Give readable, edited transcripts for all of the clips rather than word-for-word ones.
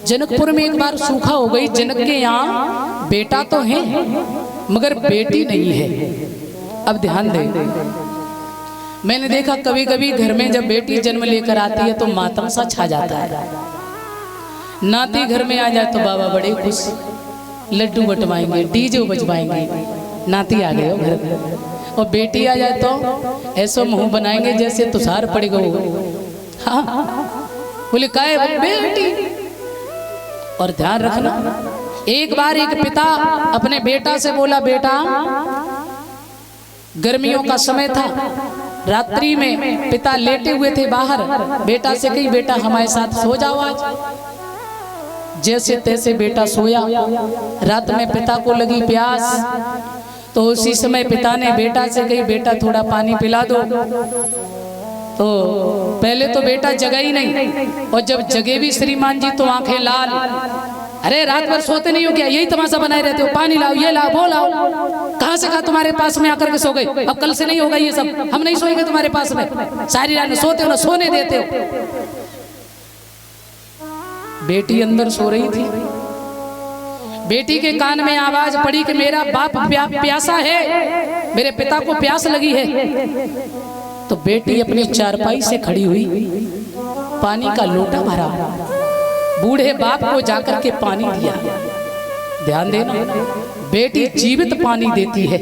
जनकपुर में एक बार सूखा हो गई। जनक के यहाँ बेटा तो है मगर बेटी नहीं है। अब ध्यान दे, मैंने देखा कभी कभी घर में जब बेटी जन्म लेकर आती है तो मातम सा छा जाता है। नाती घर में आ जाए तो बाबा बड़े खुश, लड्डू बटवाएंगे, डीजे बजवाएंगे, नाती आ गए हो घर में। और बेटी आ जाए तो ऐसा मुंह बनाएंगे जैसे तुषार पड़ेगा वो। हाँ बोले काहे बेटी। और ध्यान रखना, एक बार एक पिता अपने बेटा से बोला, बेटा गर्मियों का समय था, रात्रि में पिता लेटे हुए थे बाहर, बेटा से कही बेटा हमारे साथ सो जाओ आज। जैसे तैसे बेटा सोया। रात में पिता को लगी प्यास, तो उसी समय पिता ने बेटा से कही बेटा थोड़ा पानी पिला दो। तो पहले तो बेटा जगा ही नहीं, और जब जगे भी श्रीमान जी तो आंखें लाल। अरे रात भर सोते नहीं हो क्या, यही तमाशा बनाए रहते हो, पानी लाओ, ये लाओ, वो लाओ, कहाँ से कहा तुम्हारे पास में आकर के सो गए। अब कल से नहीं होगा ये सब, हम नहीं सोएंगे तुम्हारे पास में, सारी रात सोते हो ना सोने देते हो। बेटी अंदर सो रही थी, बेटी के कान में आवाज पड़ी कि मेरा बाप प्यासा है, मेरे पिता को प्यास लगी है। तो बेटी अपनी चारपाई से खड़ी हुई, पानी का लोटा भरा, बूढ़े बाप को जाकर के पानी दिया। ध्यान देना, बेटी जीवित पानी देती है,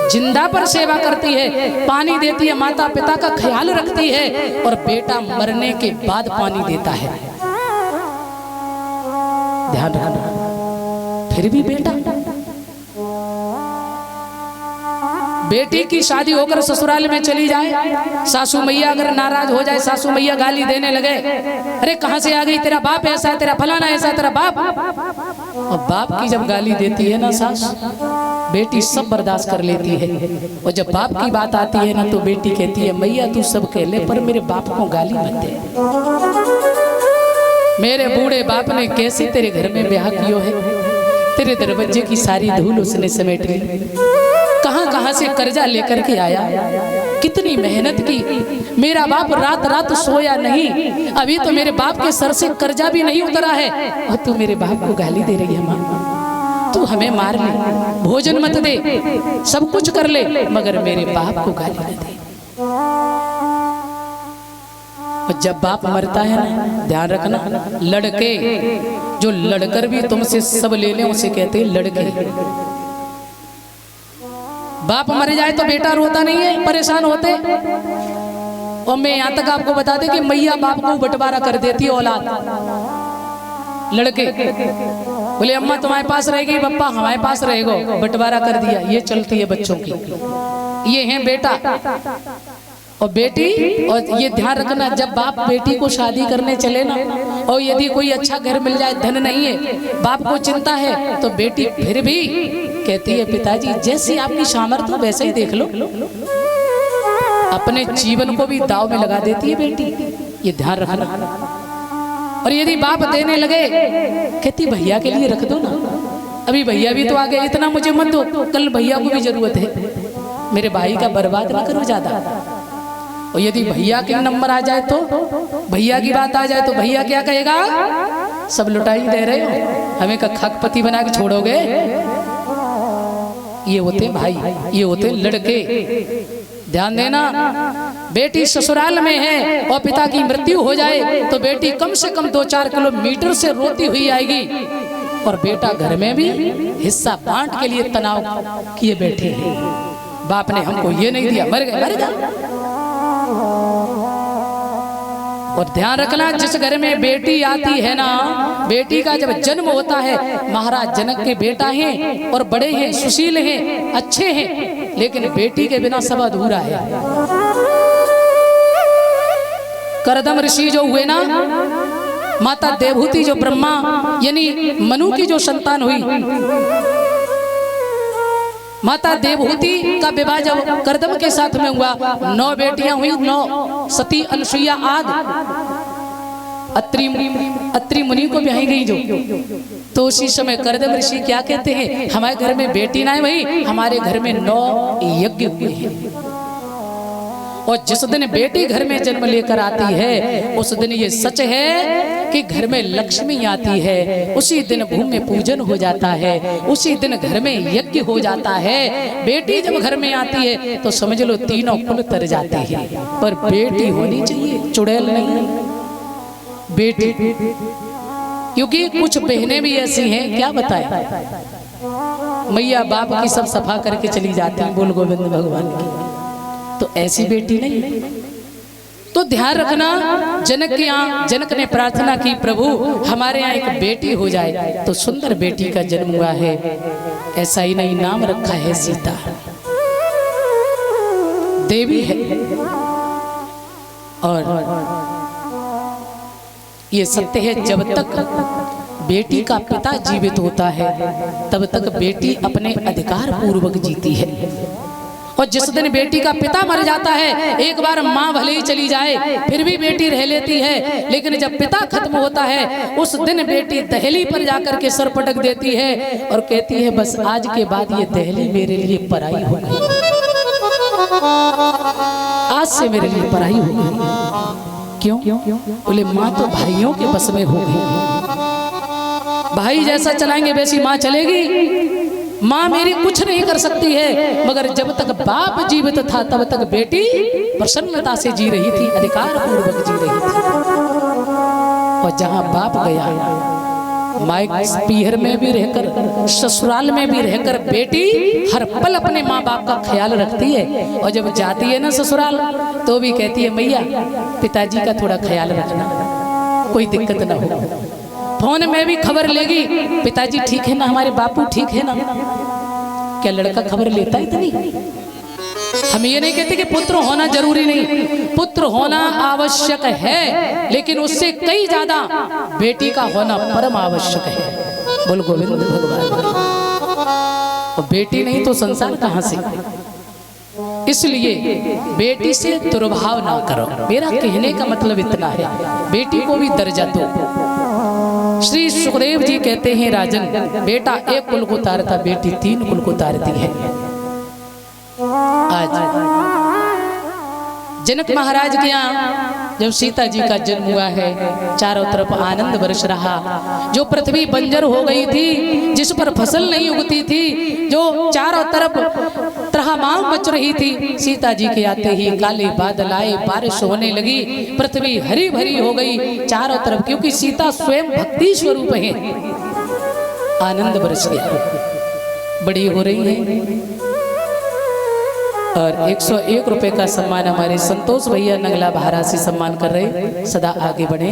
जिंदा पर सेवा करती है, पानी देती है, माता पिता का ख्याल रखती है, और बेटा मरने के बाद पानी देता है। ध्यान रखना। फिर भी बेटी की शादी होकर ससुराल में चली जाए, सासू मैया अगर नाराज हो जाए, सासू मैया गाली देने लगे, अरे कहां से आ गई, तेरा बाप ऐसा है, तेरा फलाना ऐसा, तेरा बाप। और बाप की जब गाली देती है ना सास, बेटी सब बर्दाश्त कर लेती है। और जब बाप की बात आती है ना तो बेटी कहती है मैया तू सब कह ले पर मेरे बाप को गाली मत दे। मेरे बूढ़े बाप ने कैसे तेरे घर में ब्याह किया है, तेरे दरवाजे की सारी धूल उसने समेट ली, कहां कहां से कर्जा लेकर के आया, कितनी मेहनत की, मेरा बाप रात रात सोया नहीं, अभी तो मेरे बाप के सर से कर्जा भी नहीं उतरा है, और तू मेरे बाप को गाली दे रही है। मां तू हमें मार ले, भोजन मत दे, सब कुछ कर ले, मगर मेरे बाप को गाली न दे। और जब बाप मरता है ना, ध्यान रखना, लड़के जो लड़कर भी तुमसे सब ले ले उसे कहते हैं लड़के। बाप मर जाए तो बेटा रोता नहीं है, परेशान होते। और मैं यहाँ तक आपको बता दें कि मैया बाप को बंटवारा कर देती है औलाद। लड़के बोले अम्मा तुम्हारे पास रहेगी, पप्पा हमारे पास रहेगा, बंटवारा कर दिया। ये चलती है बच्चों की, ये है बेटा और बेटी। और ये ध्यान रखना, जब बाप बेटी को शादी करने चले ना, और यदि कोई अच्छा घर मिल जाए, धन नहीं है, बाप को चिंता है, तो बेटी फिर भी कहती है पिताजी जैसी आपकी सामर्थ्य हो वैसे ही देख लो। अपने जीवन को भी दाव में लगा देती है बेटी, ये ध्यान रखना। और यदि बाप देने लगे, कहती भैया के लिए रख दो ना, अभी भैया भी तो आ गए, इतना मुझे मत दो, कल भैया को भी जरूरत है, मेरे भाई का बर्बाद ना करो ज्यादा। और यदि भैया के नंबर आ जाए तो, भैया की बात आ जाए तो भैया क्या कहेगा, सब लुटाई दे रहे हो, हमें का खकपति बना के छोड़ोगे। ये होते भाई, ये होते लड़के। ध्यान देना, बेटी ससुराल में है और पिता की मृत्यु हो जाए तो बेटी कम से कम 2-4 किलोमीटर से रोती हुई आएगी, और बेटा घर में भी हिस्सा बांट के लिए तनाव किए बैठे हैं। बाप ने हमको ये नहीं दिया, मर गए, मर गए। और ध्यान रखना, जिस घर में बेटी आती है ना, बेटी का जब जन्म होता है, महाराज जनक के बेटा हैं और बड़े हैं, सुशील हैं, अच्छे हैं, लेकिन बेटी के बिना सब अधूरा है। करदम ऋषि जो हुए ना, माता देवहूति जो ब्रह्मा यानी मनु की जो संतान हुई, माता देवहूति का विवाह जब करदम के साथ में हुआ, 9 बेटियां हुई, 9 सती अनुसुईया आदि अत्रि मुनि को ब्याही गई जो। तो उसी समय करदम ऋषि क्या कहते हैं, हमारे घर में बेटी ना है भाई, हमारे घर में 9 यज्ञ हुए हैं। और जिस दिन बेटी घर में जन्म लेकर आती है, उस दिन ये सच है कि घर में लक्ष्मी आती है, उसी दिन भूमि पूजन हो जाता है, उसी दिन घर में यज्ञ हो जाता है। बेटी जब घर में आती है तो समझ लो तीनों कुल तर जाते हैं। पर बेटी होनी चाहिए, चुड़ैल नहीं, बेटी। क्योंकि कुछ बहनें भी ऐसी हैं, क्या बताएं, मैया बाप की सब सफा करके चली जाती हैं, बोल गोविंद भगवान की। तो ऐसी बेटी नहीं। तो ध्यान रखना, जनक के यहाँ जनक ने प्रार्थना की, प्रभु हमारे यहाँ एक बेटी हो जाए। तो सुंदर बेटी का जन्म हुआ है। ऐसा ही नहीं, नाम रखा है सीता, देवी है। और ये सत्य है, जब तक बेटी का पिता जीवित होता है तब तक बेटी अपने अधिकार पूर्वक जीती है। और जिस दिन बेटी का पिता मर जाता है, एक बार माँ भले ही चली जाए फिर भी बेटी रह लेती है, लेकिन जब पिता खत्म होता है उस दिन बेटी दहली पर जाकर के सर पटक देती है और कहती है बस आज के बाद ये दहली मेरे लिए पराई हो गई, आज से मेरे लिए पराई हो गई। क्यों? बोले माँ तो भाइयों के बस में हो गई, भाई जैसा चलाएंगे वैसी माँ चलेगी। माँ मेरी कुछ नहीं कर सकती है, मगर जब तक बाप जीवित था तब तक बेटी प्रसन्नता से जी रही थी, अधिकार पूर्वक जी रही थी। और जहाँ बाप गया, माइक पीहर में भी रहकर, ससुराल में भी रहकर बेटी हर पल अपने माँ बाप का ख्याल रखती है। और जब जाती है ना ससुराल तो भी कहती है मैया पिताजी का थोड़ा ख्याल रखना, कोई दिक्कत ना हो। फोन में भी खबर लेगी, पिताजी ठीक है ना, हमारे बापू ठीक है ना। क्या लड़का खबर लेता है इतनी? हम ये नहीं कहते कि पुत्र होना जरूरी नहीं, पुत्र होना आवश्यक है, लेकिन उससे कई ज्यादा बेटी का होना परम आवश्यक है। बोल गोविंद भगवान। और बेटी नहीं तो संसार कहां से? इसलिए बेटी से दुर्भाव ना करो। मेरा कहने का मतलब इतना है, बेटी को भी दर्जा दो। श्री सुखदेव जी कहते हैं राजन, बेटा एक कुल को तारता, बेटी तीन कुल को तारती है। आज जनक महाराज के यहाँ जब सीता जी का जन्म हुआ है, चारों तरफ आनंद बरस रहा। जो पृथ्वी बंजर हो गई थी, जिस पर फसल नहीं उगती थी, जो चारों तरफ त्रहमाम मच रही थी, सीता जी के आते ही काले बादल आए, बारिश होने लगी, पृथ्वी हरी भरी हो गई चारों तरफ, क्योंकि सीता स्वयं भक्ति स्वरूप है। आनंद बरस गया, बड़ी हो रही है। और 101 रुपए का सम्मान हमारे संतोष भैया नगला बहारा से सम्मान कर रहे, सदा आगे बढ़े।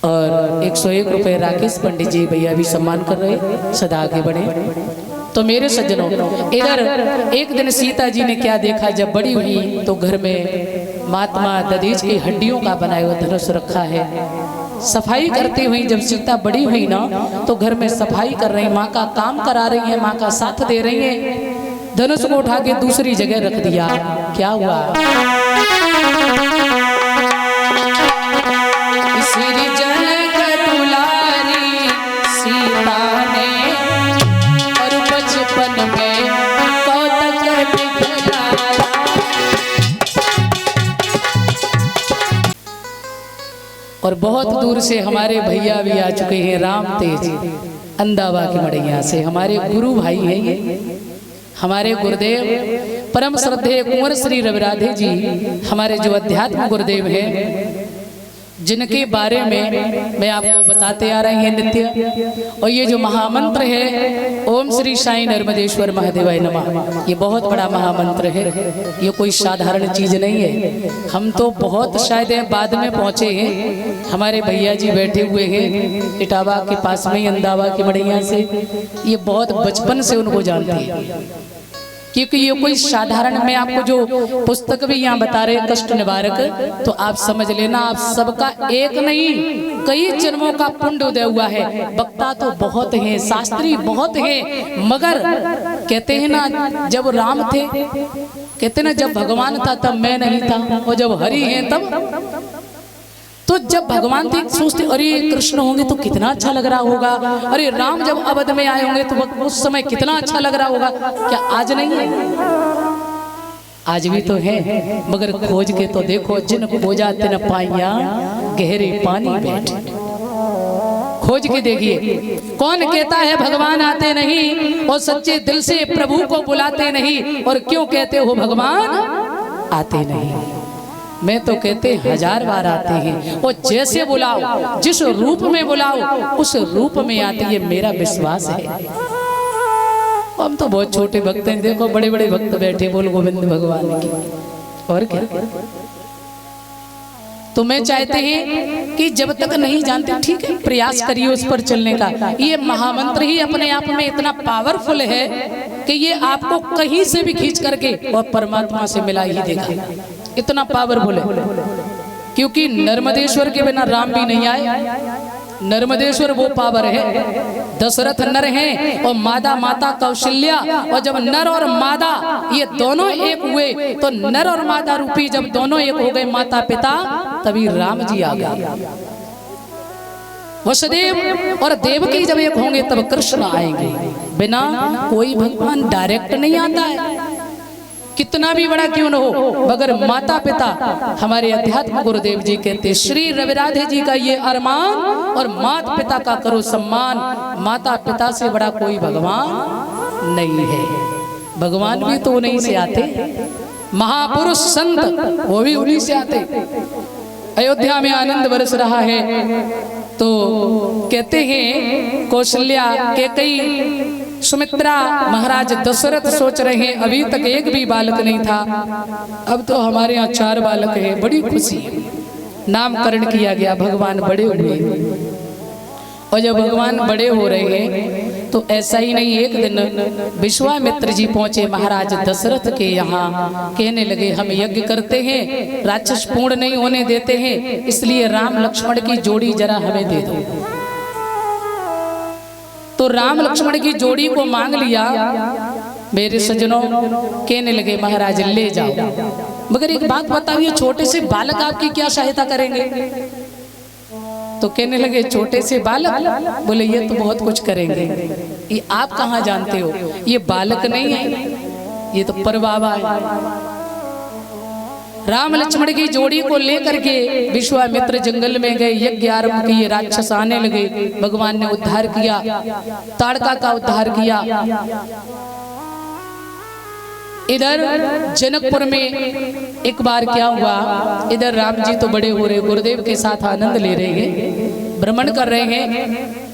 और 101 रुपए राकेश पंडित जी भैया भी सम्मान कर रहे, सदा आगे बढ़े। तो मेरे सज्जनों, इधर एक दिन सीता जी ने क्या देखा, जब बड़ी हुई तो घर में महात्मा दधीच की हड्डियों का बनाया हुआ धनुष रखा है। सफाई करती हुई जब सीता बड़ी हुई ना, तो घर में सफाई कर रही, माँ का काम करा रही है, माँ का साथ दे रही है। धनुष को उठा के दूसरी जगह रख दिया। क्या हुआ? श्री जनक दुलारी सीता ने और बचपन में कौतक दिखलाया। और बहुत दूर से हमारे भैया भी आ चुके हैं, राम तेज अंदावा की मड़ैया से, हमारे गुरु भाई हैं ये, हमारे गुरुदेव परम श्रद्धेय कुंवर श्री रविराधे जी, हमारे जो अध्यात्म गुरुदेव हैं, जिनके बारे में मैं आपको बताते आ रहे हैं नित्य। और ये जो महामंत्र है ओम श्री साईं नर्मदेश्वर महादेवाय नमः, ये बहुत बड़ा महामंत्र है, ये कोई साधारण चीज नहीं है। हम तो बहुत शायद बाद में पहुंचे हैं, हमारे भैया जी बैठे हुए हैं इटावा के पास में ही, अंदावा की मड़ैया से, ये बहुत बचपन से उनको जानते हैं। क्योंकि ये कोई साधारण, मैं आपको जो पुस्तक भी यहाँ बता रहे कष्ट निवारक, तो आप समझ लेना आप सबका एक नहीं कई जन्मों का पुण्य उदय हुआ है। वक्ता तो बहुत हैं, शास्त्री बहुत हैं, मगर कहते हैं ना जब राम थे, कहते ना जब भगवान था तब मैं नहीं था, और जब हरि हैं तब, तो जब भगवान थे सोचते अरे कृष्ण होंगे तो कितना अच्छा लग रहा होगा, अरे राम जब अवध में आए होंगे तो उस समय कितना अच्छा लग रहा होगा। क्या आज नहीं है? आज भी तो है, मगर खोज के तो देखो, जिन खोजा तिन पाइया गहरे पानी बैठे। खोज के देखिए, कौन कहता है भगवान आते नहीं और सच्चे दिल से प्रभु को बुलाते नहीं, और क्यों कहते हो भगवान आते नहीं? मैं तो कहते 1000 बार आते हैं, और जैसे बुलाओ, जिस रूप में बुलाओ, उस रूप में आती है, मेरा विश्वास है। हम तो बहुत छोटे भक्त हैं, देखो बड़े बड़े भक्त बैठे बोल गोविंद भगवान की, और क्या। तो मैं चाहते हैं कि जब तक नहीं जानते, ठीक है, प्रयास करिए उस पर चलने का। ये महामंत्र ही अपने आप में इतना पावरफुल है कि ये आपको कहीं से भी खींच करके और परमात्मा से मिला ही देगा, इतना पावरफुल है। क्योंकि नर्मदेश्वर के बिना राम भी नहीं आए। नर्मदेश्वर वो पावर है, दशरथ नर हैं और मादा माता कौशल्या, और जब नर और मादा ये दोनों एक हुए, तो नर और मादा रूपी जब दोनों एक हो गए माता पिता, तभी राम जी आ गए। वसुदेव और देवकी जब एक होंगे तब कृष्ण आएंगे। बिना कोई भगवान डायरेक्ट नहीं आता है, कितना भी बड़ा क्यों न हो, मगर माता पिता, हमारे अध्यात्म गुरुदेव जी कहते, श्री रवि राधे जी का ये अरमान, और माता पिता का करो सम्मान। माता पिता से बड़ा कोई भगवान नहीं है। भगवान भी तो उन्हीं से आते, महापुरुष संत वो भी उन्हीं से आते। अयोध्या में आनंद बरस रहा है, तो कहते हैं कौशल्या के कई सुमित्रा महाराज दशरथ सोच रहे हैं, अभी तक एक भी बालक नहीं था, अब तो हमारे यहाँ 4 बालक हैं, बड़ी खुशी है। नामकरण किया गया, भगवान बड़े हुए, और जब भगवान बड़े हो रहे हैं तो ऐसा ही नहीं, एक दिन विश्वामित्र जी पहुंचे महाराज दशरथ के यहाँ, कहने लगे हम यज्ञ करते हैं, राक्षस पूर्ण नहीं होने देते हैं, इसलिए राम लक्ष्मण की जोड़ी जरा हमें दे दो। तो राम लक्ष्मण की जोड़ी को मांग लिया। मेरे सज्जनों कहने लगे महाराज ले जाओ, मगर एक बात बताइए, छोटे से बालक आपकी क्या सहायता करेंगे? तो कहने लगे छोटे से बालक, बोले ये तो बहुत कुछ करेंगे। ये आप कहाँ जानते हो, ये बालक नहीं है, ये तो परबाबा है। राम लक्ष्मण की जोड़ी को लेकर के विश्वामित्र जंगल में गए, यज्ञ आरंभ किए, राक्षस आने लगे, भगवान ने उद्धार किया, ताड़का का उद्धार किया। इधर जनकपुर में एक बार क्या हुआ, इधर राम जी तो बड़े हो रहे, गुरुदेव के साथ आनंद ले रहे हैं, भ्रमण कर रहे हैं।